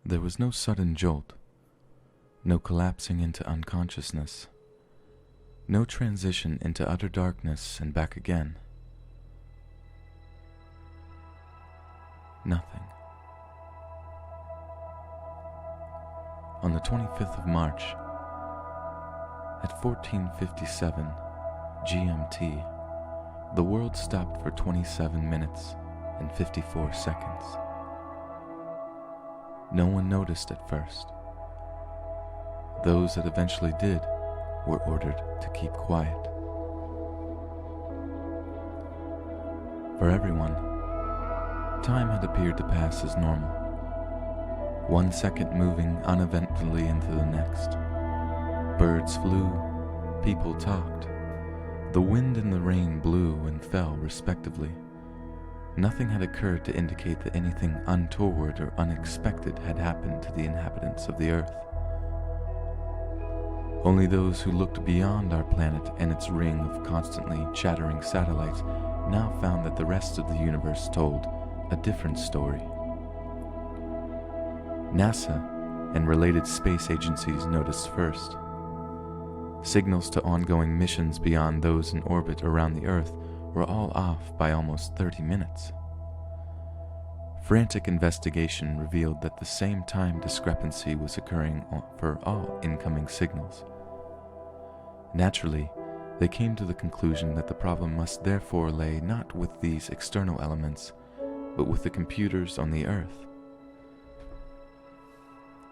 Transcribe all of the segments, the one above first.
There was no sudden jolt, no collapsing into unconsciousness, no transition into utter darkness and back again. Nothing. On the 25th of March, at 14:57 GMT, the world stopped for 27 minutes and 54 seconds. No one noticed at first. Those that eventually did were ordered to keep quiet. For everyone, time had appeared to pass as normal, 1 second moving uneventfully into the next. Birds flew, people talked, the wind and the rain blew and fell respectively. Nothing had occurred to indicate that anything untoward or unexpected had happened to the inhabitants of the earth. Only those who looked beyond our planet and its ring of constantly chattering satellites now found that the rest of the universe told a different story. NASA and related space agencies noticed first. Signals to ongoing missions beyond those in orbit around the Earth were all off by almost 30 minutes. Frantic investigation revealed that the same time discrepancy was occurring for all incoming signals. Naturally, they came to the conclusion that the problem must therefore lay not with these external elements, but with the computers on the Earth.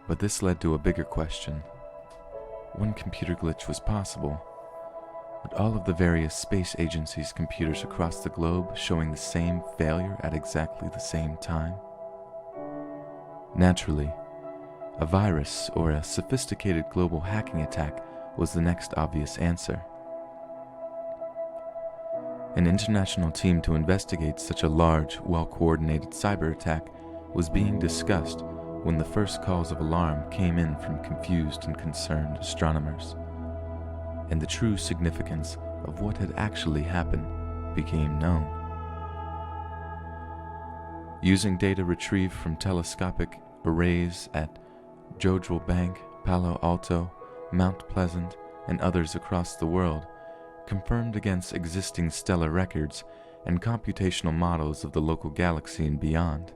But this led to a bigger question. One computer glitch was possible, but all of the various space agencies' computers across the globe showing the same failure at exactly the same time? Naturally, a virus or a sophisticated global hacking attack was the next obvious answer. An international team to investigate such a large, well-coordinated cyber attack was being discussed when the first calls of alarm came in from confused and concerned astronomers, and the true significance of what had actually happened became known. Using data retrieved from telescopic arrays at Jodrell Bank, Palo Alto, Mount Pleasant, and others across the world, confirmed against existing stellar records and computational models of the local galaxy and beyond,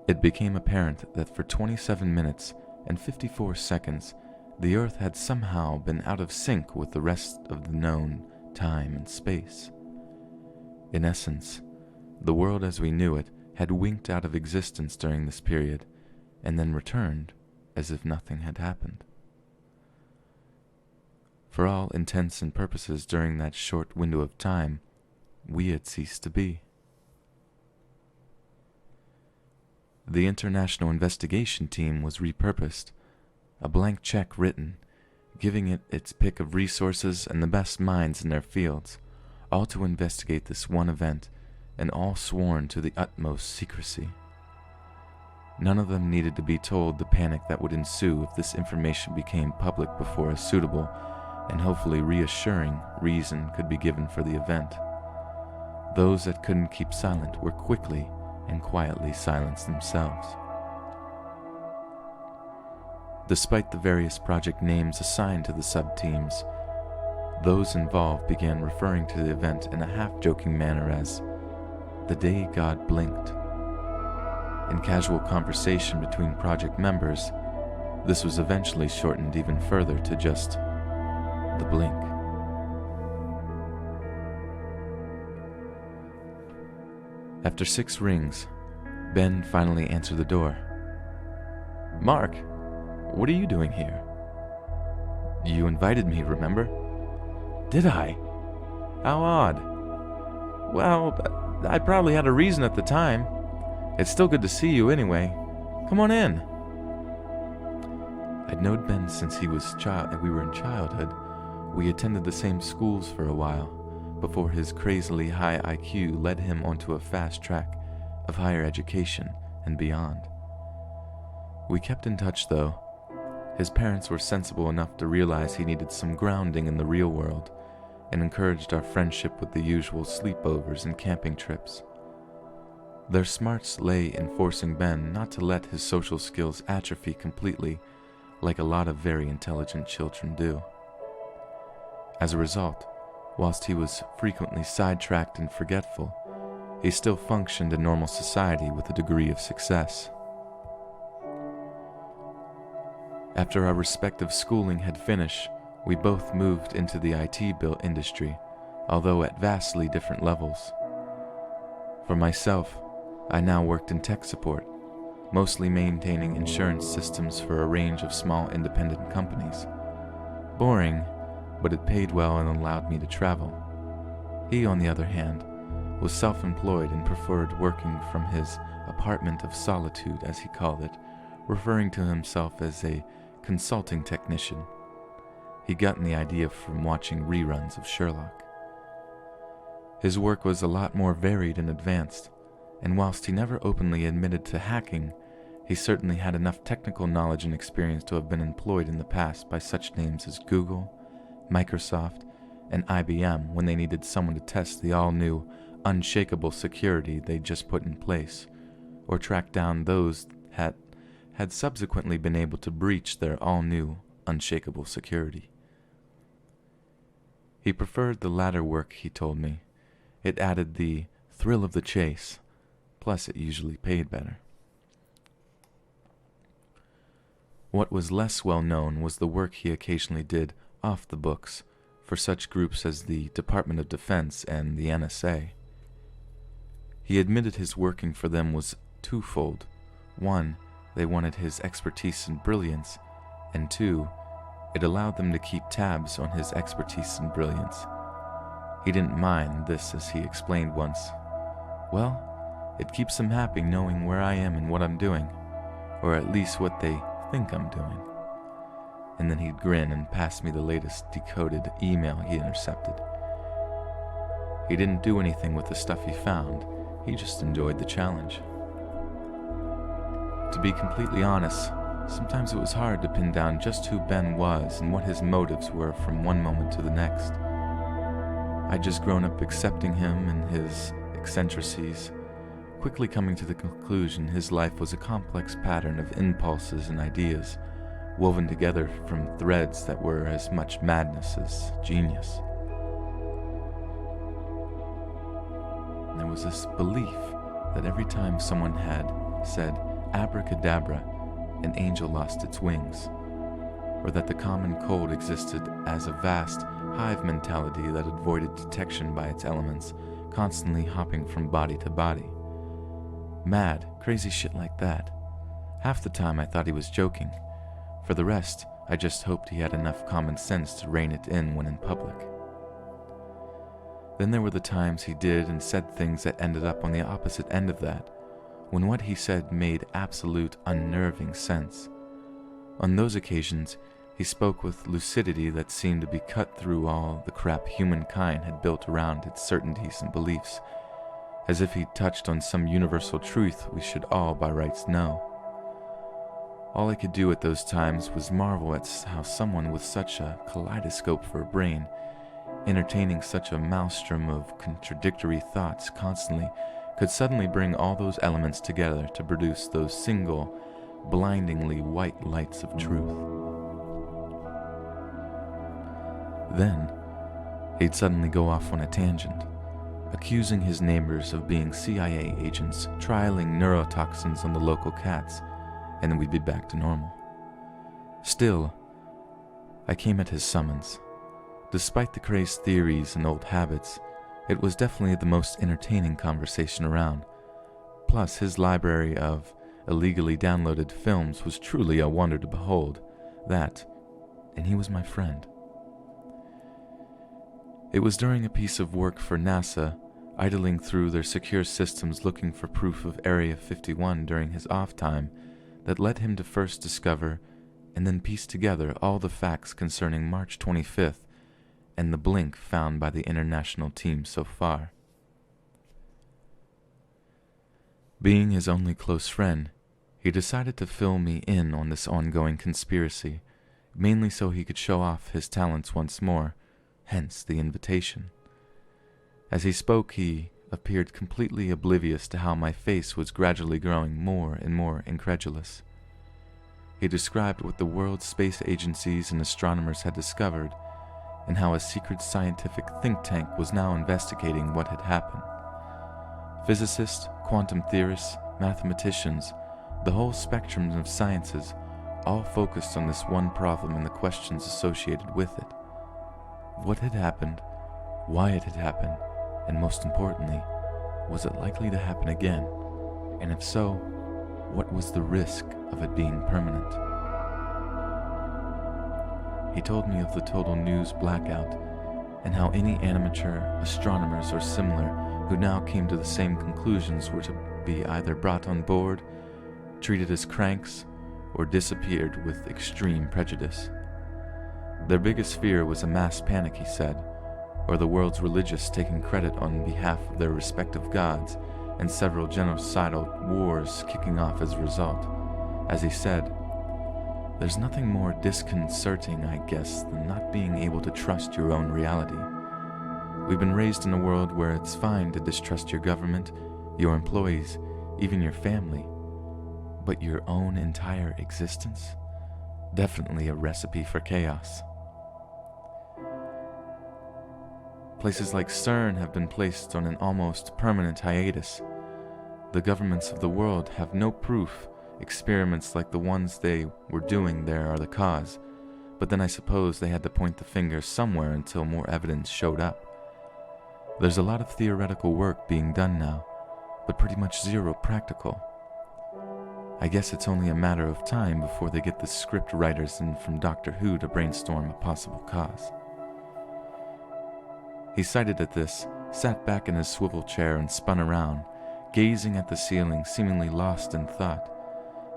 it became apparent that for 27 minutes and 54 seconds, the Earth had somehow been out of sync with the rest of the known time and space. In essence, the world as we knew it had winked out of existence during this period, and then returned as if nothing had happened. For all intents and purposes during that short window of time, we had ceased to be. The International Investigation Team was repurposed, a blank check written, giving it its pick of resources and the best minds in their fields, all to investigate this one event, and all sworn to the utmost secrecy. None of them needed to be told the panic that would ensue if this information became public before a suitable and hopefully reassuring reason could be given for the event. Those that couldn't keep silent were quickly and quietly silenced themselves. Despite the various project names assigned to the sub-teams, those involved began referring to the event in a half-joking manner as the day God blinked. In casual conversation between project members, this was eventually shortened even further to just the blink. After 6 rings, Ben finally answered the door. "Mark, what are you doing here?" "You invited me, remember?" "Did I? How odd." "Well, I probably had a reason at the time. It's still good to see you anyway. Come on in." I'd known Ben since we were in childhood. We attended the same schools for a while, before his crazily high IQ led him onto a fast track of higher education and beyond. We kept in touch though. His parents were sensible enough to realize he needed some grounding in the real world, and encouraged our friendship with the usual sleepovers and camping trips. Their smarts lay in forcing Ben not to let his social skills atrophy completely, like a lot of very intelligent children do. As a result, whilst he was frequently sidetracked and forgetful, he still functioned in normal society with a degree of success. After our respective schooling had finished, we both moved into the IT built industry, although at vastly different levels. For myself, I now worked in tech support, mostly maintaining insurance systems for a range of small independent companies. Boring, but it paid well and allowed me to travel. He, on the other hand, was self-employed and preferred working from his apartment of solitude, as he called it, referring to himself as a consulting technician. He'd gotten the idea from watching reruns of Sherlock. His work was a lot more varied and advanced, and whilst he never openly admitted to hacking, he certainly had enough technical knowledge and experience to have been employed in the past by such names as Google, Microsoft, and IBM when they needed someone to test the all-new, unshakable security they'd just put in place, or track down those that had subsequently been able to breach their all-new, unshakable security. He preferred the latter work, he told me. It added the thrill of the chase, plus it usually paid better. What was less well known was the work he occasionally did off the books for such groups as the Department of Defense and the NSA. He admitted his working for them was twofold. One, they wanted his expertise and brilliance, and two, it allowed them to keep tabs on his expertise and brilliance. He didn't mind this, as he explained once. Well, it keeps them happy knowing where I am and what I'm doing, or at least what they think I'm doing. And then he'd grin and pass me the latest decoded email he intercepted. He didn't do anything with the stuff he found, he just enjoyed the challenge. To be completely honest, sometimes it was hard to pin down just who Ben was and what his motives were from one moment to the next. I'd just grown up accepting him and his eccentricities, quickly coming to the conclusion his life was a complex pattern of impulses and ideas, woven together from threads that were as much madness as genius. There was this belief that every time someone had said abracadabra, an angel lost its wings, or that the common cold existed as a vast hive mentality that avoided detection by its elements, constantly hopping from body to body. Mad, crazy shit like that. Half the time I thought he was joking. For the rest, I just hoped he had enough common sense to rein it in when in public. Then there were the times he did and said things that ended up on the opposite end of that, when what he said made absolute unnerving sense. On those occasions, he spoke with lucidity that seemed to be cut through all the crap humankind had built around its certainties and beliefs, as if he'd touched on some universal truth we should all by rights know. All I could do at those times was marvel at how someone with such a kaleidoscope for a brain, entertaining such a maelstrom of contradictory thoughts constantly, could suddenly bring all those elements together to produce those single, blindingly white lights of truth. Then, he'd suddenly go off on a tangent, accusing his neighbors of being CIA agents trialing neurotoxins on the local cats, and then we'd be back to normal. Still, I came at his summons. Despite the crazed theories and old habits, it was definitely the most entertaining conversation around. Plus, his library of illegally downloaded films was truly a wonder to behold. That, and he was my friend. It was during a piece of work for NASA, idling through their secure systems looking for proof of Area 51 during his off time, that led him to first discover and then piece together all the facts concerning March 25th and the blink found by the international team so far. Being his only close friend, he decided to fill me in on this ongoing conspiracy, mainly so he could show off his talents once more, hence the invitation. As he spoke, he appeared completely oblivious to how my face was gradually growing more and more incredulous. He described what the world's space agencies and astronomers had discovered, and how a secret scientific think tank was now investigating what had happened. Physicists, quantum theorists, mathematicians, the whole spectrum of sciences, all focused on this one problem and the questions associated with it. What had happened, why it had happened, and most importantly, was it likely to happen again? And if so, what was the risk of it being permanent? He told me of the total news blackout, and how any amateur astronomers or similar who now came to the same conclusions were to be either brought on board, treated as cranks, or disappeared with extreme prejudice. Their biggest fear was a mass panic, he said, or the world's religious taking credit on behalf of their respective gods, and several genocidal wars kicking off as a result. As he said, "There's nothing more disconcerting, I guess, than not being able to trust your own reality. We've been raised in a world where it's fine to distrust your government, your employees, even your family. But your own entire existence? Definitely a recipe for chaos." Places like CERN have been placed on an almost permanent hiatus. The governments of the world have no proof experiments like the ones they were doing there are the cause, but then I suppose they had to point the finger somewhere until more evidence showed up. There's a lot of theoretical work being done now, but pretty much zero practical. I guess it's only a matter of time before they get the script writers in from Doctor Who to brainstorm a possible cause. He sighed at this, sat back in his swivel chair and spun around, gazing at the ceiling, seemingly lost in thought.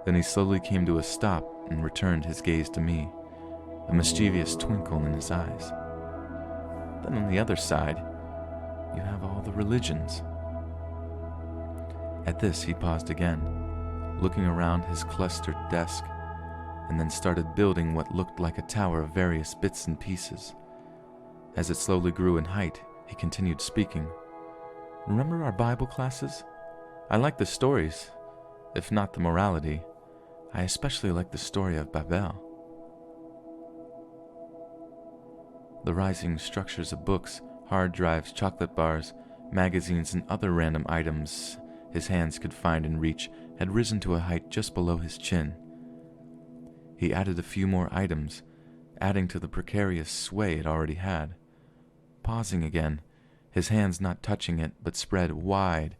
Then he slowly came to a stop and returned his gaze to me, a mischievous twinkle in his eyes. "Then on the other side, you have all the religions." At this he paused again, looking around his clustered desk, and then started building what looked like a tower of various bits and pieces. As it slowly grew in height, he continued speaking. "Remember our Bible classes? I like the stories, if not the morality. I especially like the story of Babel. The rising structures of books, hard drives, chocolate bars, magazines, and other random items his hands could find and reach had risen to a height just below his chin. He added a few more items, adding to the precarious sway it already had. Pausing again, his hands not touching it but spread wide,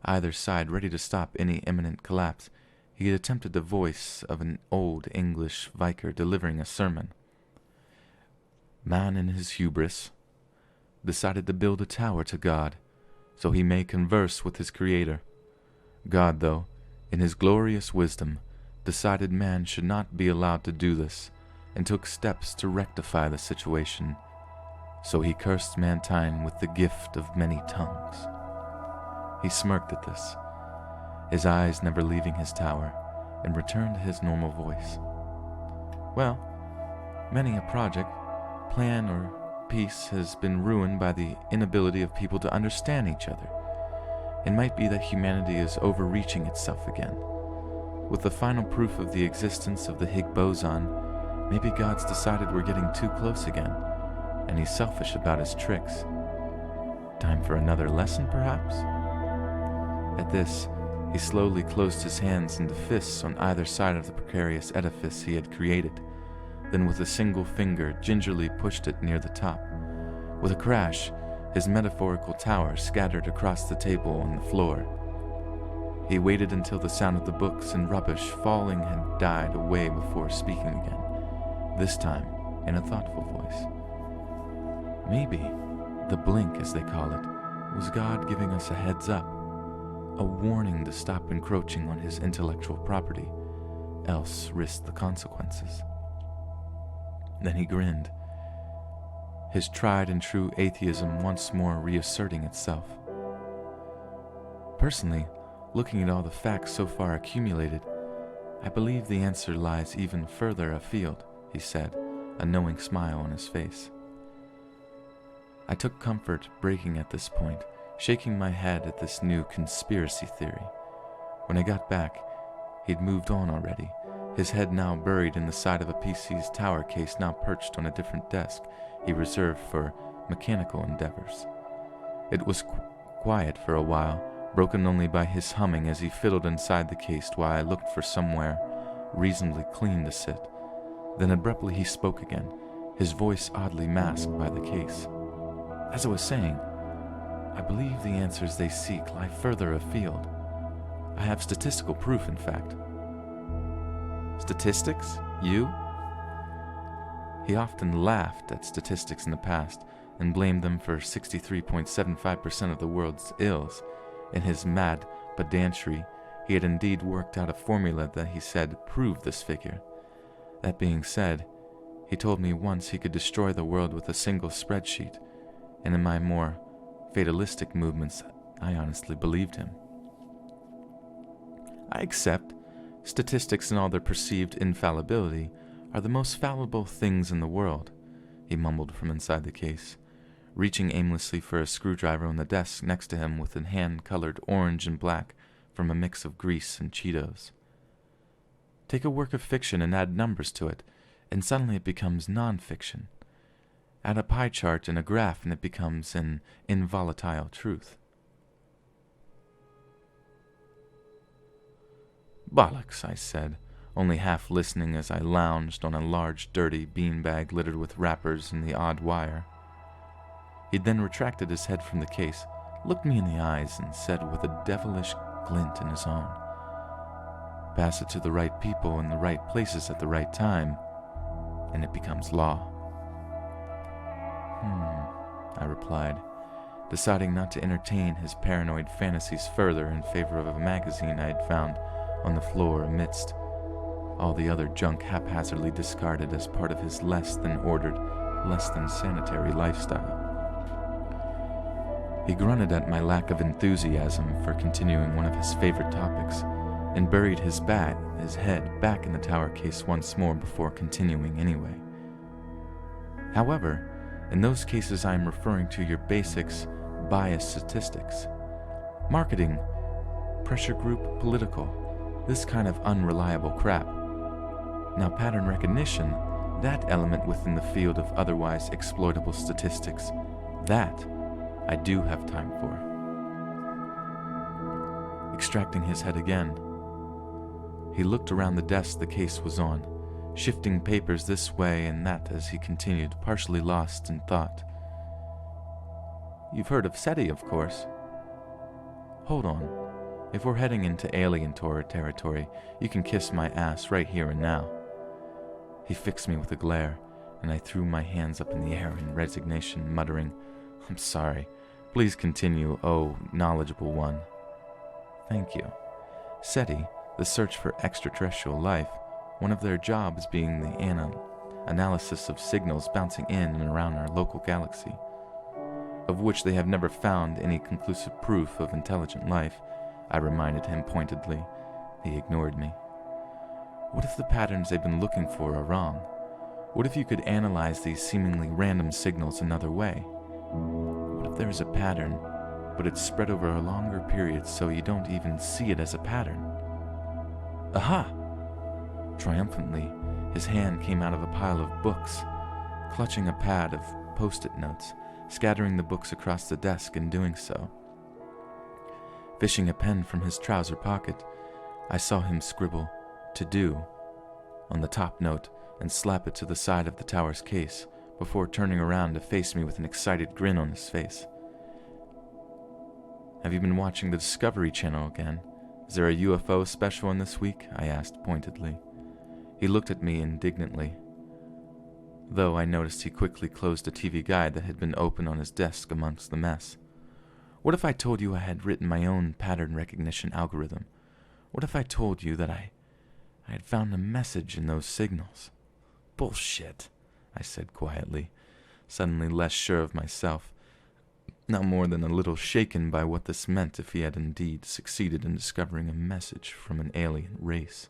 either side ready to stop any imminent collapse, he had attempted the voice of an old English vicar delivering a sermon. Man in his hubris decided to build a tower to God, so he may converse with his Creator. God, though, in his glorious wisdom, decided man should not be allowed to do this, and took steps to rectify the situation. So he cursed mankind with the gift of many tongues." He smirked at this, his eyes never leaving his tower, and returned to his normal voice. "Well, many a project, plan, or piece has been ruined by the inability of people to understand each other. It might be that humanity is overreaching itself again. With the final proof of the existence of the Higgs boson, maybe God's decided we're getting too close again, and he's selfish about his tricks. Time for another lesson, perhaps?" At this, he slowly closed his hands into fists on either side of the precarious edifice he had created, then with a single finger gingerly pushed it near the top. With a crash, his metaphorical tower scattered across the table on the floor. He waited until the sound of the books and rubbish falling had died away before speaking again, this time in a thoughtful voice. "Maybe the blink, as they call it, was God giving us a heads up, a warning to stop encroaching on his intellectual property, else risk the consequences." Then he grinned, his tried and true atheism once more reasserting itself. "Personally, looking at all the facts so far accumulated, I believe the answer lies even further afield," he said, a knowing smile on his face. I took comfort breaking at this point, shaking my head at this new conspiracy theory. When I got back, he'd moved on already, his head now buried in the side of a PC's tower case now perched on a different desk he reserved for mechanical endeavors. It was quiet for a while, broken only by his humming as he fiddled inside the case while I looked for somewhere reasonably clean to sit. Then abruptly he spoke again, his voice oddly masked by the case. As I was saying, I believe the answers they seek lie further afield. I have statistical proof, in fact. Statistics? You? He often laughed at statistics in the past and blamed them for 63.75% of the world's ills. In his mad pedantry, he had indeed worked out a formula that he said proved this figure. That being said, he told me once he could destroy the world with a single spreadsheet, and in my more fatalistic movements, I honestly believed him. I accept statistics and all their perceived infallibility are the most fallible things in the world, he mumbled from inside the case, reaching aimlessly for a screwdriver on the desk next to him with a hand colored orange and black from a mix of grease and Cheetos. Take a work of fiction and add numbers to it, and suddenly it becomes non-fiction. Add a pie chart and a graph and it becomes an involatile truth. Bollocks, I said, only half listening as I lounged on a large, dirty beanbag littered with wrappers and the odd wire. He then retracted his head from the case, looked me in the eyes, and said with a devilish glint in his own, "Pass it to the right people in the right places at the right time, and it becomes law." I replied, deciding not to entertain his paranoid fantasies further in favor of a magazine I had found on the floor amidst all the other junk haphazardly discarded as part of his less than ordered, less than sanitary lifestyle. He grunted at my lack of enthusiasm for continuing one of his favorite topics, and buried his head back in the tower case once more before continuing anyway. However, in those cases I am referring to your basics, bias statistics. Marketing, pressure group, political, this kind of unreliable crap. Now pattern recognition, that element within the field of otherwise exploitable statistics, that I do have time for. Extracting his head again, he looked around the desk the case was on, shifting papers this way and that as he continued, partially lost in thought. You've heard of SETI, of course. Hold on. If we're heading into alien territory, you can kiss my ass right here and now. He fixed me with a glare, and I threw my hands up in the air in resignation, muttering, "I'm sorry. Please continue, oh, knowledgeable one." Thank you. SETI, the search for extraterrestrial life, one of their jobs being the analysis of signals bouncing in and around our local galaxy, of which they have never found any conclusive proof of intelligent life, I reminded him pointedly. He ignored me. What if the patterns they've been looking for are wrong? What if you could analyze these seemingly random signals another way? What if there is a pattern, but it's spread over a longer period so you don't even see it as a pattern? Aha! Triumphantly, his hand came out of a pile of books, clutching a pad of post-it notes, scattering the books across the desk in doing so. Fishing a pen from his trouser pocket, I saw him scribble "to do" on the top note and slap it to the side of the tower's case before turning around to face me with an excited grin on his face. Have you been watching the Discovery Channel again? Is there a UFO special in this week? I asked pointedly. He looked at me indignantly, though I noticed he quickly closed a TV guide that had been open on his desk amongst the mess. What if I told you I had written my own pattern recognition algorithm? What if I told you that I had found a message in those signals? Bullshit, I said quietly, suddenly less sure of myself, not more than a little shaken by what this meant if he had indeed succeeded in discovering a message from an alien race.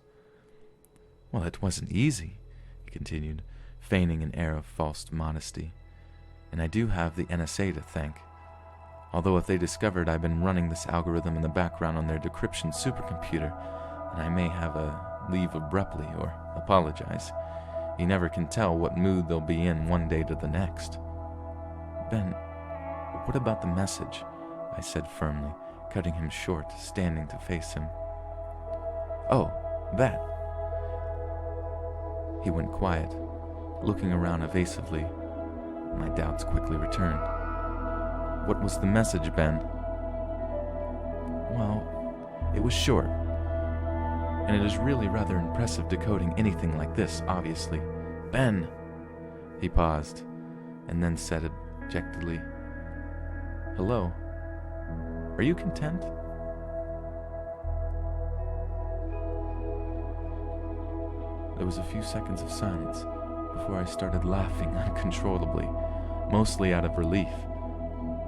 Well, it wasn't easy, he continued, feigning an air of false modesty, and I do have the NSA to thank. Although if they discovered I've been running this algorithm in the background on their decryption supercomputer, then I may have a leave abruptly or apologize. You never can tell what mood they'll be in one day to the next. Ben, what about the message? I said firmly, cutting him short, standing to face him. Oh, that. He went quiet, looking around evasively. My doubts quickly returned. What was the message, Ben? Well, it was short, and it is really rather impressive decoding anything like this, obviously. Ben! He paused, and then said abjectly, Hello? Are you content? There was a few seconds of silence before I started laughing uncontrollably, mostly out of relief.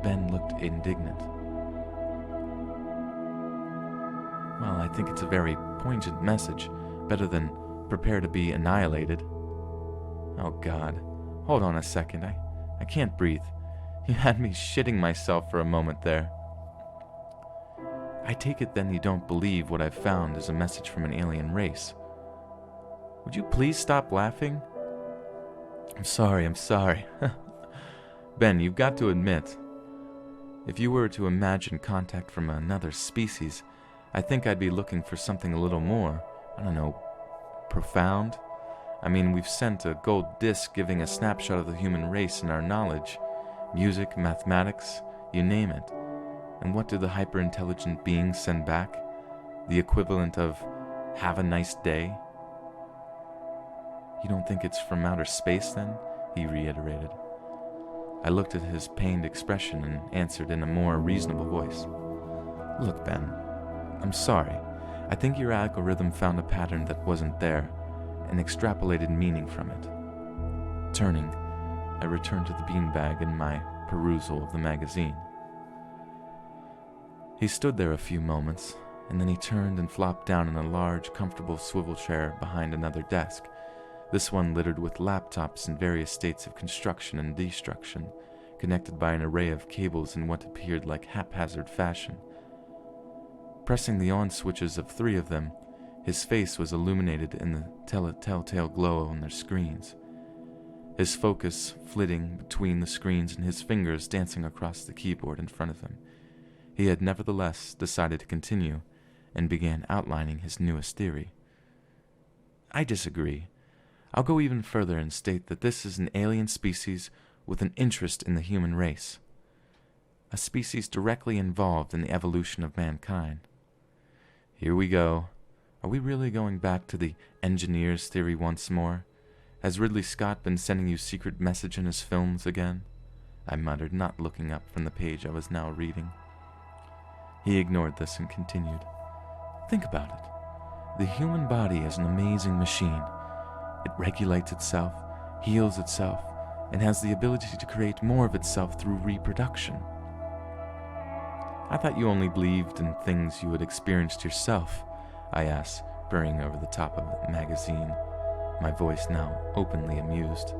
Ben looked indignant. Well, I think it's a very poignant message, better than prepare to be annihilated. Oh God, hold on a second, I can't breathe. You had me shitting myself for a moment there. I take it then you don't believe what I've found is a message from an alien race. Would you please stop laughing? I'm sorry. Ben, you've got to admit, if you were to imagine contact from another species, I think I'd be looking for something a little more, profound. I mean, we've sent a gold disc giving a snapshot of the human race and our knowledge. Music, mathematics, you name it. And what do the hyper-intelligent beings send back? The equivalent of, have a nice day? You don't think it's from outer space, then? He reiterated. I looked at his pained expression and answered in a more reasonable voice. Look, Ben, I'm sorry. I think your algorithm found a pattern that wasn't there and extrapolated meaning from it. Turning, I returned to the beanbag and my perusal of the magazine. He stood there a few moments, and then he turned and flopped down in a large, comfortable swivel chair behind another desk, this one littered with laptops in various states of construction and destruction, connected by an array of cables in what appeared like haphazard fashion. Pressing the on switches of 3 of them, his face was illuminated in the telltale glow on their screens. His focus flitting between the screens and his fingers dancing across the keyboard in front of him. He had nevertheless decided to continue and began outlining his newest theory. I disagree. I'll go even further and state that this is an alien species with an interest in the human race. A species directly involved in the evolution of mankind. Here we go. Are we really going back to the engineer's theory once more? Has Ridley Scott been sending you secret message in his films again? I muttered, not looking up from the page I was now reading. He ignored this and continued. Think about it. The human body is an amazing machine. It regulates itself, heals itself, and has the ability to create more of itself through reproduction. I thought you only believed in things you had experienced yourself, I asked, burying over the top of the magazine, my voice now openly amused.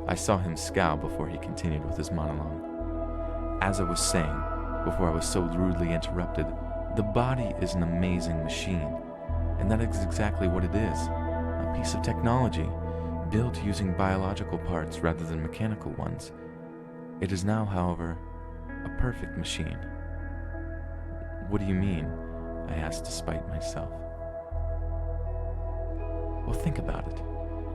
I saw him scowl before he continued with his monologue. As I was saying, before I was so rudely interrupted, the body is an amazing machine, and that is exactly what it is. A piece of technology, built using biological parts rather than mechanical ones. It is now, however, a perfect machine. What do you mean? I asked despite myself. Well, think about it.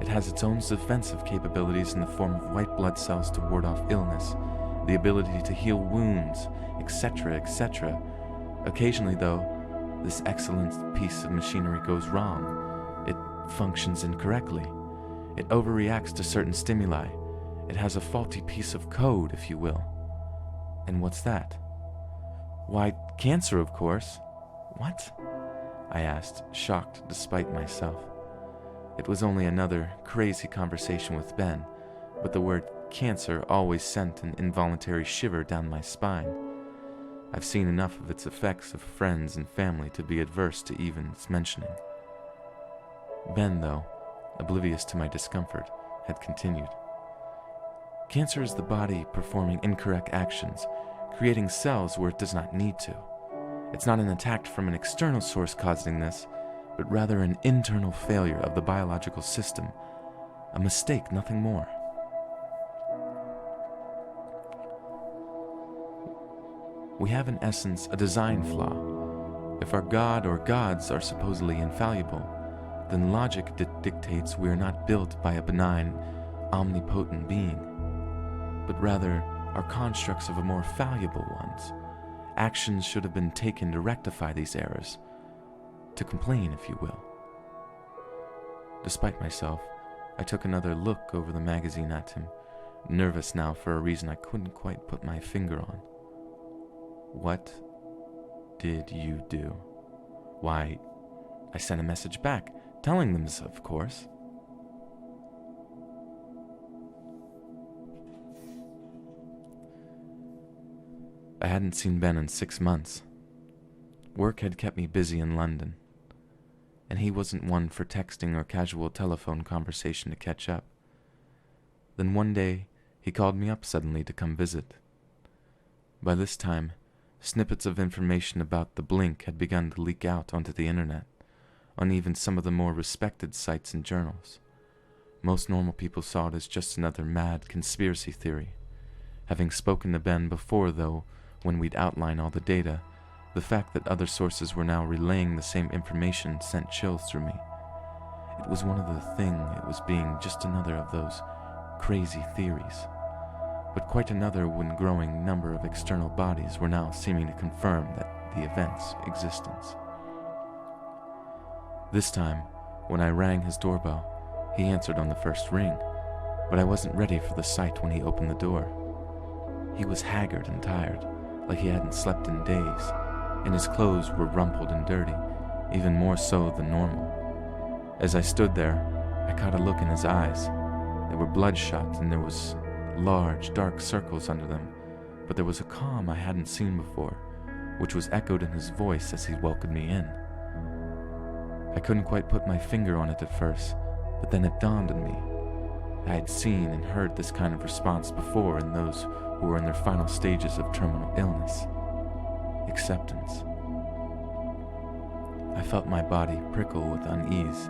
It has its own defensive capabilities in the form of white blood cells to ward off illness, the ability to heal wounds, etc., etc. Occasionally, though, this excellent piece of machinery goes wrong. It functions incorrectly. It overreacts to certain stimuli. It has a faulty piece of code, if you will. And what's that? Why, cancer, of course. What? I asked, shocked despite myself. It was only another crazy conversation with Ben, but the word cancer always sent an involuntary shiver down my spine. I've seen enough of its effects of friends and family to be adverse to even its mentioning. Ben, though, oblivious to my discomfort, had continued. Cancer is the body performing incorrect actions, creating cells where it does not need to. It's not an attack from an external source causing this, but rather an internal failure of the biological system. A mistake, nothing more. We have in essence a design flaw. If our God or gods are supposedly infallible, then logic dictates we are not built by a benign, omnipotent being, but rather are constructs of a more fallible ones. Actions should have been taken to rectify these errors, to complain, if you will. Despite myself, I took another look over the magazine at him, nervous now for a reason I couldn't quite put my finger on. What did you do? Why, I sent a message back, telling them this, of course. I hadn't seen Ben in 6 months. Work had kept me busy in London, and he wasn't one for texting or casual telephone conversation to catch up. Then one day, he called me up suddenly to come visit. By this time, snippets of information about the blink had begun to leak out onto the internet, on even some of the more respected sites and journals. Most normal people saw it as just another mad conspiracy theory. Having spoken to Ben before, though, when we'd outline all the data, the fact that other sources were now relaying the same information sent chills through me. It was one of the thing it was being just another of those crazy theories, but quite another when growing number of external bodies were now seeming to confirm that the event's existence. This time, when I rang his doorbell, he answered on the first ring, but I wasn't ready for the sight when he opened the door. He was haggard and tired, like he hadn't slept in days, and his clothes were rumpled and dirty, even more so than normal. As I stood there, I caught a look in his eyes. They were bloodshot, and there was large, dark circles under them, but there was a calm I hadn't seen before, which was echoed in his voice as he welcomed me in. I couldn't quite put my finger on it at first, but then it dawned on me. I had seen and heard this kind of response before in those who were in their final stages of terminal illness. Acceptance. I felt my body prickle with unease,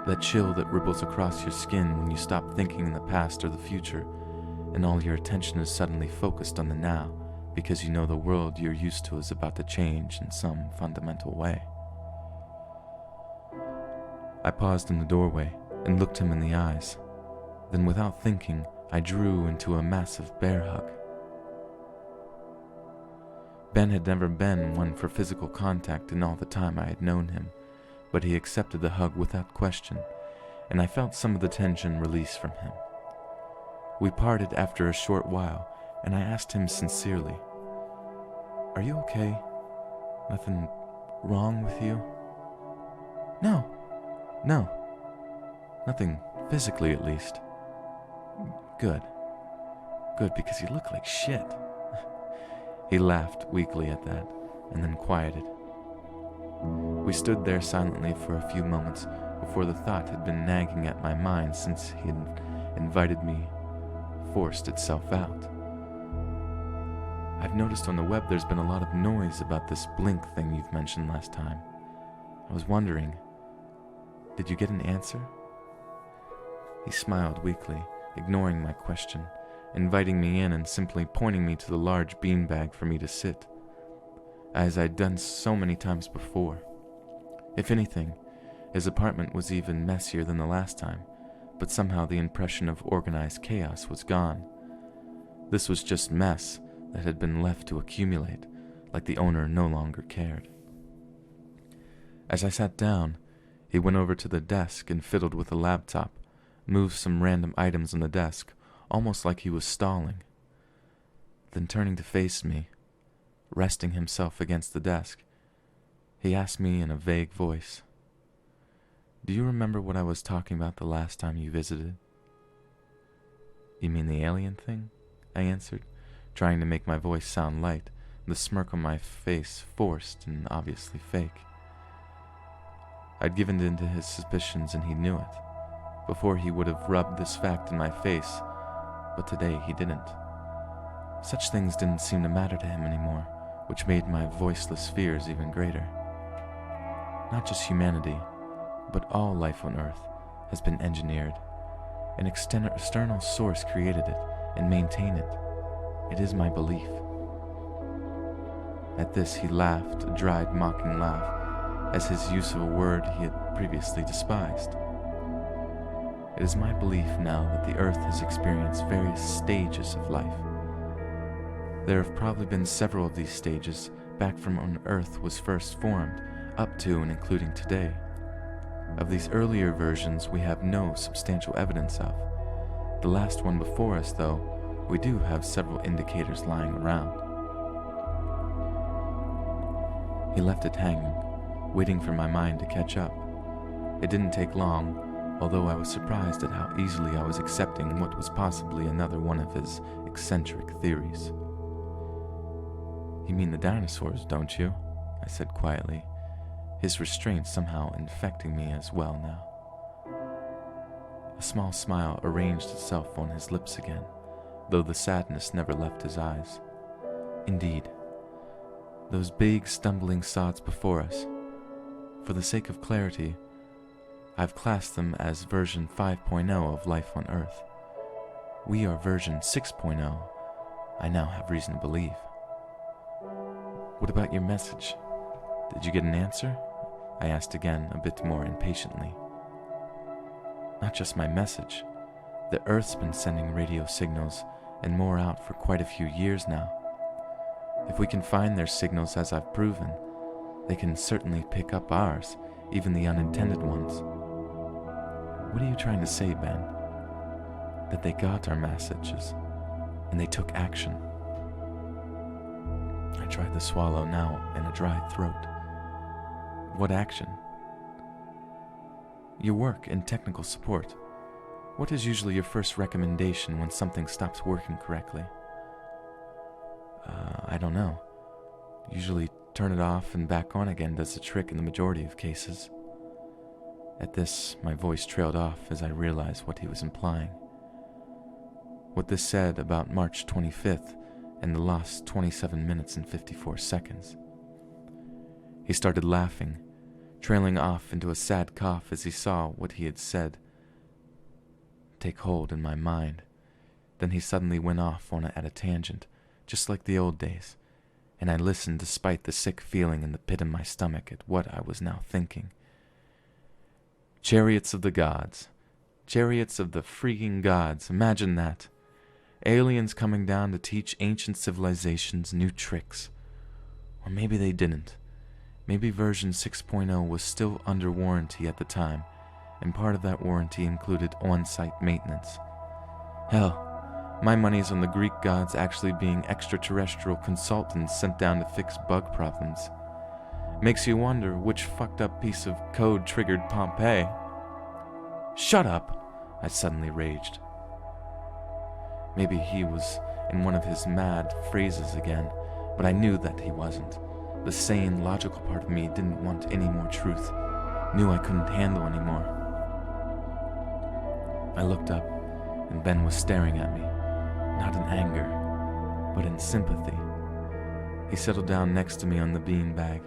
that chill that ripples across your skin when you stop thinking in the past or the future, and all your attention is suddenly focused on the now, because you know the world you're used to is about to change in some fundamental way. I paused in the doorway and looked him in the eyes. Then, without thinking, I drew into a massive bear hug. Ben had never been one for physical contact in all the time I had known him, but he accepted the hug without question, and I felt some of the tension release from him. We parted after a short while, and I asked him sincerely, "Are you okay? Nothing wrong with you?" No, nothing physically at least." Good, because you look like shit." He laughed weakly at that, and then quieted. We stood there silently for a few moments before the thought had been nagging at my mind since he had invited me forced itself out. "I've noticed on the web there's been a lot of noise about this blink thing you've mentioned last time. I was wondering, did you get an answer?" He smiled weakly, ignoring my question, inviting me in and simply pointing me to the large beanbag for me to sit, as I'd done so many times before. If anything, his apartment was even messier than the last time, but somehow the impression of organized chaos was gone. This was just mess that had been left to accumulate, like the owner no longer cared. As I sat down, he went over to the desk and fiddled with a laptop, moved some random items on the desk, almost like he was stalling. Then turning to face me, resting himself against the desk, he asked me in a vague voice, "Do you remember what I was talking about the last time you visited?" "You mean the alien thing?" I answered, trying to make my voice sound light, the smirk on my face forced and obviously fake. I'd given in to his suspicions and he knew it. Before he would have rubbed this fact in my face, but today he didn't. Such things didn't seem to matter to him anymore, which made my voiceless fears even greater. Not just humanity, but all life on Earth has been engineered. An external source created it and maintained it. It is my belief. At this he laughed, a dry, mocking laugh, as his use of a word he had previously despised. It is my belief now that the Earth has experienced various stages of life. There have probably been several of these stages back from when Earth was first formed, up to and including today. Of these earlier versions we have no substantial evidence of. The last one before us, though, we do have several indicators lying around. He left it hanging, waiting for my mind to catch up. It didn't take long, although I was surprised at how easily I was accepting what was possibly another one of his eccentric theories. "You mean the dinosaurs, don't you?" I said quietly, his restraint somehow infecting me as well now. A small smile arranged itself on his lips again, though the sadness never left his eyes. Indeed, those big, stumbling sods before us, for the sake of clarity, I've classed them as version 5.0 of life on Earth. We are version 6.0, I now have reason to believe. "What about your message? Did you get an answer?" I asked again, a bit more impatiently. "Not just my message. The Earth's been sending radio signals and more out for quite a few years now. If we can find their signals as I've proven, they can certainly pick up ours, even the unintended ones." "What are you trying to say, Ben?" "That they got our messages, and they took action." I tried to swallow now in a dry throat. "What action?" "Your work in technical support. What is usually your first recommendation when something stops working correctly?" I don't know. Usually turn it off and back on again does the trick in the majority of cases." At this, my voice trailed off as I realized what he was implying. What this said about March 25th and the lost 27 minutes and 54 seconds. He started laughing, trailing off into a sad cough as he saw what he had said take hold in my mind. Then he suddenly went off at a tangent, just like the old days, and I listened despite the sick feeling in the pit of my stomach at what I was now thinking. "Chariots of the gods. Chariots of the freaking gods. Imagine that. Aliens coming down to teach ancient civilizations new tricks. Or maybe they didn't. Maybe version 6.0 was still under warranty at the time, and part of that warranty included on-site maintenance. Hell, my money's on the Greek gods actually being extraterrestrial consultants sent down to fix bug problems. Makes you wonder which fucked up piece of code triggered Pompeii." "Shut up!" I suddenly raged. Maybe he was in one of his mad phrases again, but I knew that he wasn't. The sane, logical part of me didn't want any more truth, knew I couldn't handle anymore. I looked up, and Ben was staring at me, not in anger, but in sympathy. He settled down next to me on the beanbag,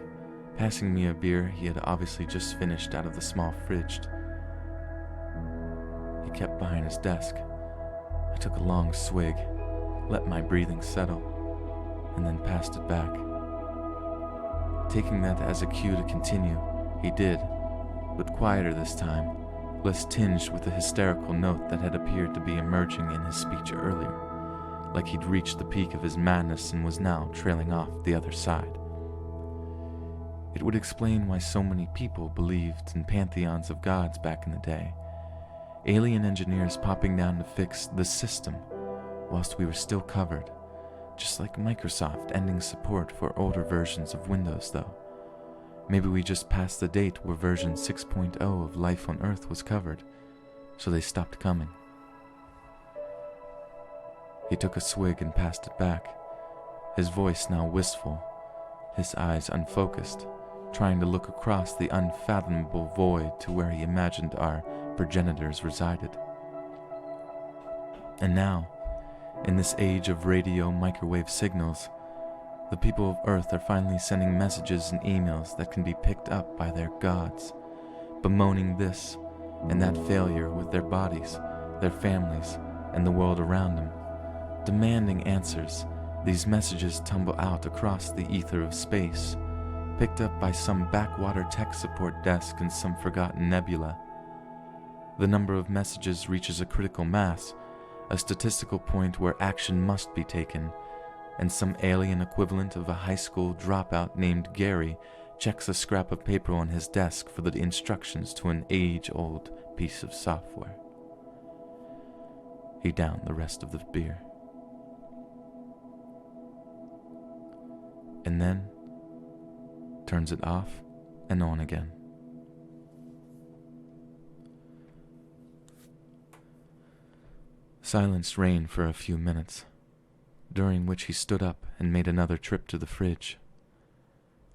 passing me a beer he had obviously just finished out of the small fridge. He kept behind his desk. I took a long swig, let my breathing settle, and then passed it back. Taking that as a cue to continue, he did, but quieter this time, less tinged with the hysterical note that had appeared to be emerging in his speech earlier, like he'd reached the peak of his madness and was now trailing off the other side. It would explain why so many people believed in pantheons of gods back in the day. Alien engineers popping down to fix the system whilst we were still covered, just like Microsoft ending support for older versions of Windows though. Maybe we just passed the date where version 6.0 of life on Earth was covered, so they stopped coming. He took a swig and passed it back, his voice now wistful, his eyes unfocused, trying to look across the unfathomable void to where he imagined our progenitors resided. And now, In this age of radio microwave signals, the people of Earth are finally sending messages and emails that can be picked up by their gods, bemoaning this and that failure with their bodies, their families, and the world around them. Demanding answers, these messages tumble out across the ether of space, picked up by some backwater tech support desk in some forgotten nebula. The number of messages reaches a critical mass, a statistical point where action must be taken, and some alien equivalent of a high school dropout named Gary checks a scrap of paper on his desk for the instructions to an age-old piece of software. He downed the rest of the beer. And then turns it off and on again. Silence reigned for a few minutes, during which he stood up and made another trip to the fridge,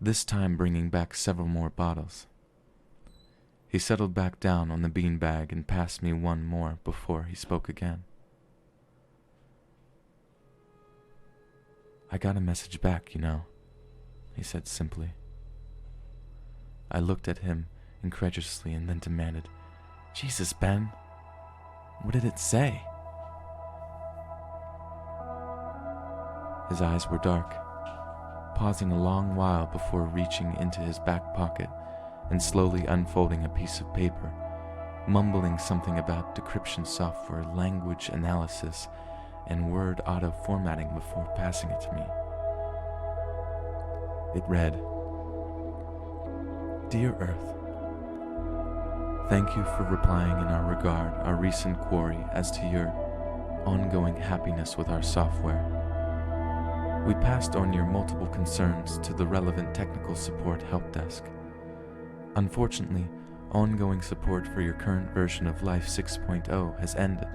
this time bringing back several more bottles. He settled back down on the beanbag and passed me one more before he spoke again. "I got a message back, you know," he said simply. I looked at him incredulously and then demanded, "Jesus, Ben, what did it say?" His eyes were dark, pausing a long while before reaching into his back pocket and slowly unfolding a piece of paper, mumbling something about decryption software, language analysis, and word auto-formatting before passing it to me. It read, "Dear Earth, thank you for replying in our regard our recent query as to your ongoing happiness with our software. We passed on your multiple concerns to the relevant technical support help desk. Unfortunately, ongoing support for your current version of Life 6.0 has ended.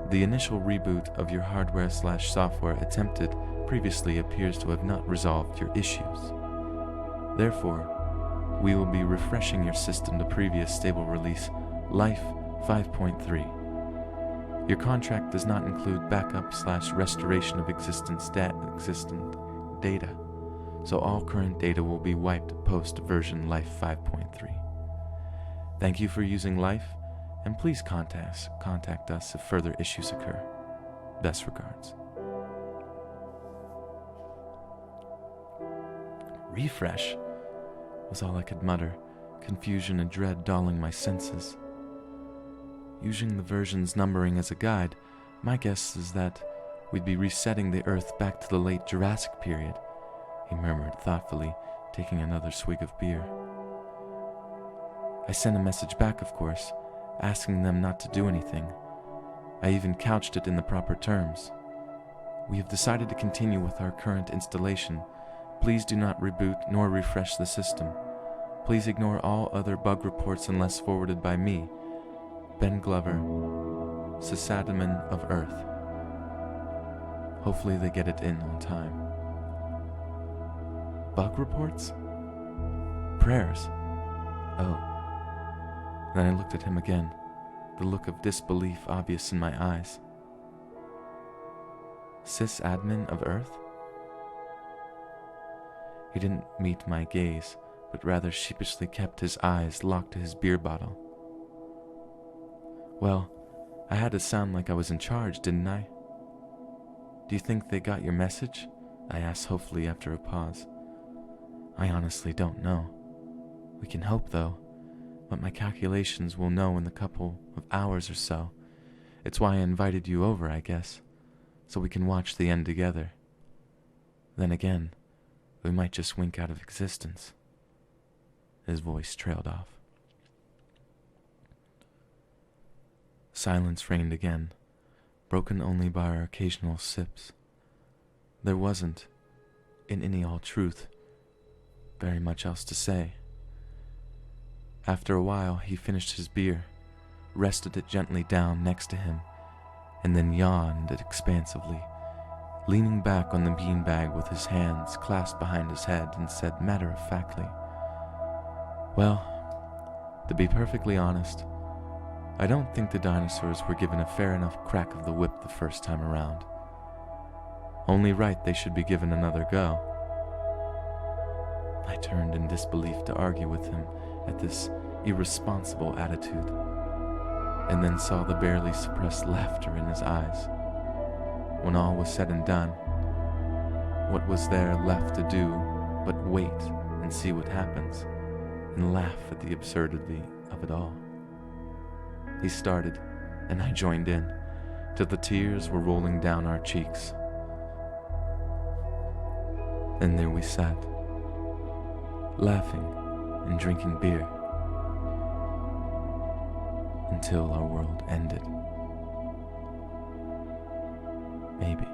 The initial reboot of your hardware/software attempted previously appears to have not resolved your issues. Therefore, we will be refreshing your system to previous stable release Life 5.3. Your contract does not include backup/restoration of existent data, so all current data will be wiped post-version Life 5.3. Thank you for using Life, and please contact us if further issues occur. Best regards." "Refresh," was all I could mutter, confusion and dread dulling my senses. Using the version's numbering as a guide, my guess is that we'd be resetting the Earth back to the late Jurassic period, he murmured thoughtfully, taking another swig of beer. I sent a message back, of course, asking them not to do anything. I even couched it in the proper terms. "We have decided to continue with our current installation. Please do not reboot nor refresh the system. Please ignore all other bug reports unless forwarded by me, Ben Glover, Sysadmin of Earth." Hopefully they get it in on time. Bug reports? Prayers? Oh. Then I looked at him again, the look of disbelief obvious in my eyes. Sysadmin of Earth? He didn't meet my gaze, but rather sheepishly kept his eyes locked to his beer bottle. "Well, I had to sound like I was in charge, didn't I?" "Do you think they got your message?" I asked hopefully after a pause. "I honestly don't know. We can hope, though, but my calculations will know in a couple of hours or so. It's why I invited you over, I guess, so we can watch the end together. Then again, we might just wink out of existence." His voice trailed off. Silence reigned again, broken only by our occasional sips. There wasn't, in any all truth, very much else to say. After a while, he finished his beer, rested it gently down next to him, and then yawned expansively, leaning back on the beanbag with his hands clasped behind his head, and said matter-of-factly, "Well, to be perfectly honest, I don't think the dinosaurs were given a fair enough crack of the whip the first time around. Only right they should be given another go. I turned in disbelief to argue with him at this irresponsible attitude, and then saw the barely suppressed laughter in his eyes. When all was said and done, what was there left to do but wait and see what happens, and laugh at the absurdity of it all? He started, and I joined in, till the tears were rolling down our cheeks. And there we sat, laughing and drinking beer, until our world ended. Maybe.